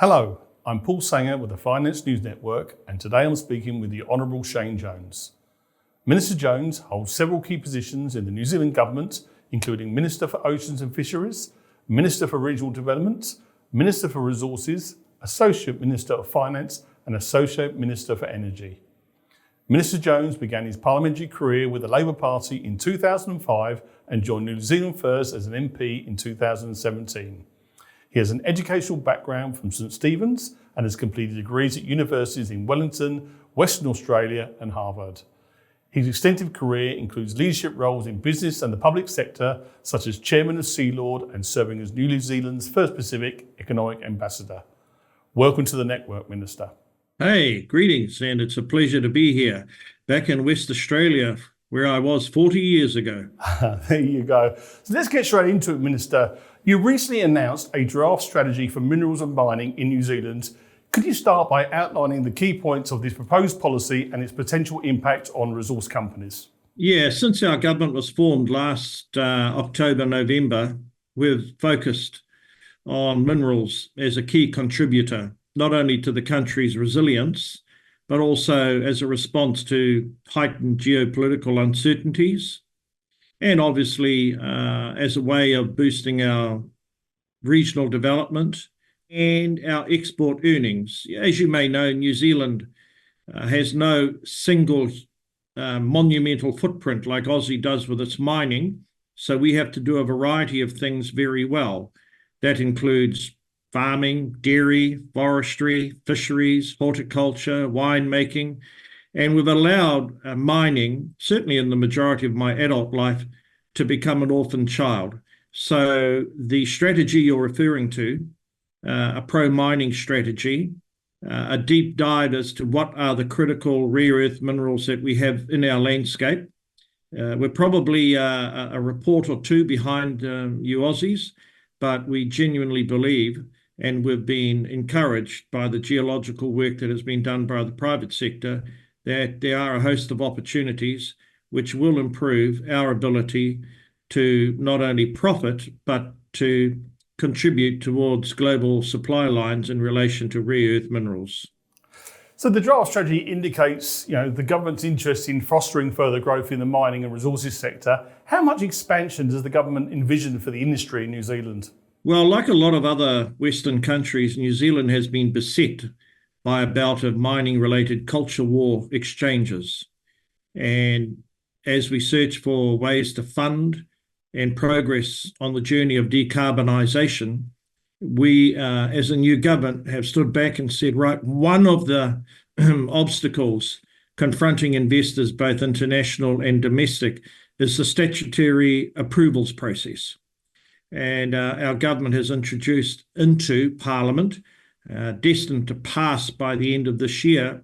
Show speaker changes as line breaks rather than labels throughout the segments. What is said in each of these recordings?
Hello, I'm Paul Sanger with the Finance News Network, and today I'm speaking with the Honourable Shane Jones. Minister Jones holds several key positions in the New Zealand Government, including Minister for Oceans and Fisheries, Minister for Regional Development, Minister for Resources, Associate Minister of Finance and Associate Minister for Energy. Minister Jones began his parliamentary career with the Labour Party in 2005 and joined New Zealand First as an MP in 2017. He has an educational background from St Stephen's and has completed degrees at universities in Wellington, Western Australia and Harvard. His extensive career includes leadership roles in business and the public sector, such as Chairman of Sealord and serving as New Zealand's first Pacific Economic Ambassador. Welcome to the network, Minister.
Hey, greetings, and it's a pleasure to be here, back in West Australia, where I was 40 years ago.
There you go. So let's get straight into it, Minister. You recently announced a draft strategy for minerals and mining in New Zealand. Could you start by outlining the key points of this proposed policy and its potential impact on resource companies?
Yeah, since our government was formed last October, November, we've focused on minerals as a key contributor, not only to the country's resilience, but also as a response to heightened geopolitical uncertainties, and obviously as a way of boosting our regional development and our export earnings. As you may know, New Zealand has no single monumental footprint like Aussie does with its mining, so we have to do a variety of things very well. That includes farming, dairy, forestry, fisheries, horticulture, winemaking, and we've allowed mining, certainly in the majority of my adult life, to become an orphan child. So the strategy you're referring to, a pro-mining strategy, a deep dive as to what are the critical rare earth minerals that we have in our landscape. We're probably a report or two behind you Aussies, but we genuinely believe, and we've been encouraged by the geological work that has been done by the private sector, that there are a host of opportunities which will improve our ability to not only profit, but to contribute towards global supply lines in relation to rare earth minerals.
So the draft strategy indicates, the government's interest in fostering further growth in the mining and resources sector. How much expansion does the government envision for the industry in New Zealand?
Well, like a lot of other Western countries, New Zealand has been beset by a bout of mining-related culture war exchanges. And as we search for ways to fund and progress on the journey of decarbonisation, we, as a new government, have stood back and said, right, one of the obstacles confronting investors, both international and domestic, is the statutory approvals process. And our government has introduced into Parliament, destined to pass by the end of this year,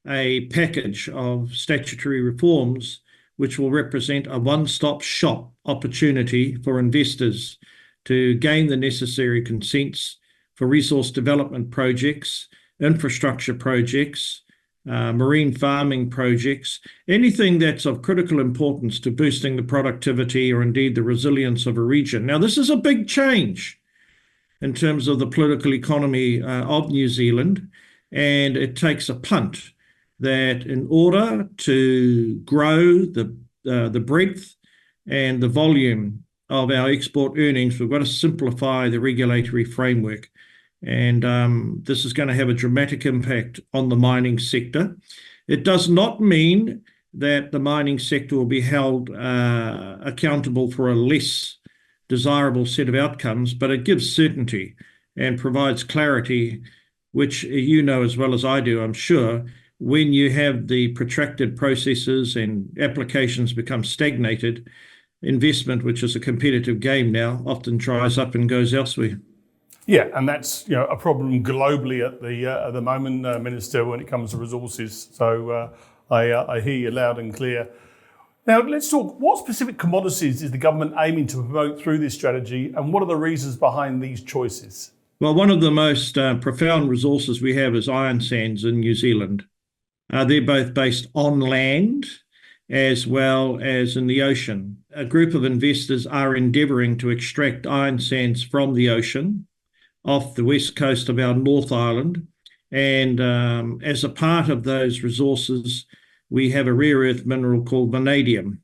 a package of statutory reforms which will represent a one-stop shop opportunity for investors to gain the necessary consents for resource development projects, infrastructure projects, marine farming projects, anything that's of critical importance to boosting the productivity or indeed the resilience of a region. Now, this is a big change in terms of the political economy of New Zealand, and it takes a punt that in order to grow the breadth and the volume of our export earnings, we've got to simplify the regulatory framework. And this is going to have a dramatic impact on the mining sector. It does not mean that the mining sector will be held accountable for a less desirable set of outcomes, but it gives certainty and provides clarity, which you know as well as I do, I'm sure. When you have the protracted processes and applications become stagnated, investment, which is a competitive game now, often dries up and goes elsewhere.
Yeah, and that's a problem globally at the moment, Minister, when it comes to resources. So I hear you loud and clear. Now let's talk. What specific commodities is the government aiming to promote through this strategy, and what are the reasons behind these choices?
Well, one of the most profound resources we have is iron sands in New Zealand. They're both based on land as well as in the ocean. A group of investors are endeavouring to extract iron sands from the ocean off the west coast of our North Island. And as a part of those resources, we have a rare earth mineral called vanadium.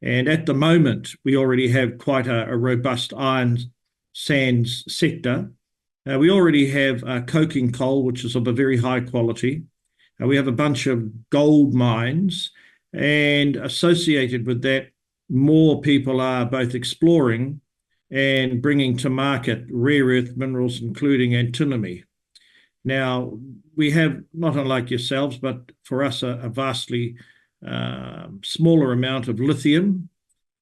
And at the moment, we already have quite a robust iron sands sector. We already have coking coal, which is of a very high quality. We have a bunch of gold mines, and associated with that, more people are both exploring and bringing to market rare earth minerals, including antimony. Now, we have, not unlike yourselves, but for us, a vastly smaller amount of lithium,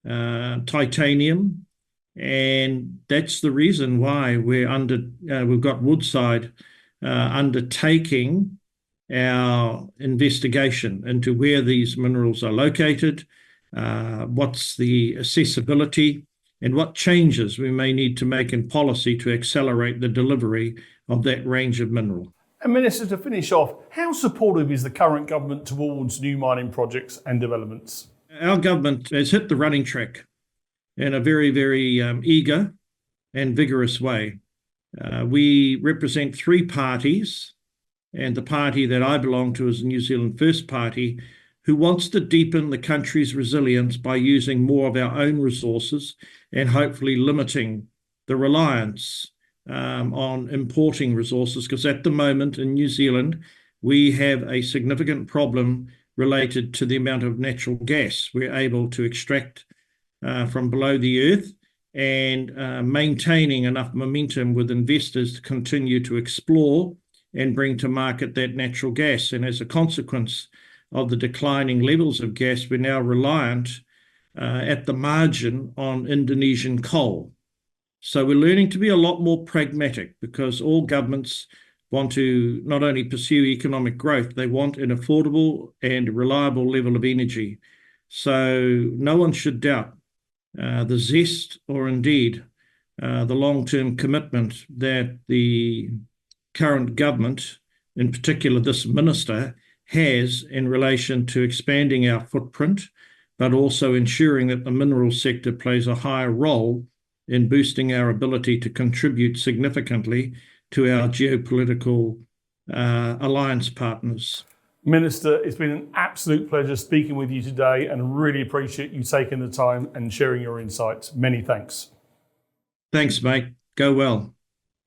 titanium, and that's the reason why we've got Woodside undertaking our investigation into where these minerals are located, what's the accessibility, and what changes we may need to make in policy to accelerate the delivery of that range of mineral.
And Minister, to finish off, how supportive is the current government towards new mining projects and developments?
Our government has hit the running track in a very, very eager and vigorous way. We represent three parties, and the party that I belong to is the New Zealand First Party, who wants to deepen the country's resilience by using more of our own resources and hopefully limiting the reliance on importing resources, because at the moment in New Zealand, we have a significant problem related to the amount of natural gas we're able to extract from below the earth, and maintaining enough momentum with investors to continue to explore and bring to market that natural gas. And as a consequence of the declining levels of gas, we're now reliant at the margin on Indonesian coal. So we're learning to be a lot more pragmatic, because all governments want to not only pursue economic growth, they want an affordable and reliable level of energy. So no one should doubt the zest, or indeed the long-term commitment that the current government, in particular this minister, has in relation to expanding our footprint, but also ensuring that the mineral sector plays a higher role in boosting our ability to contribute significantly to our geopolitical alliance partners.
Minister, it's been an absolute pleasure speaking with you today, and really appreciate you taking the time and sharing your insights. Many thanks.
Thanks, mate. Go well.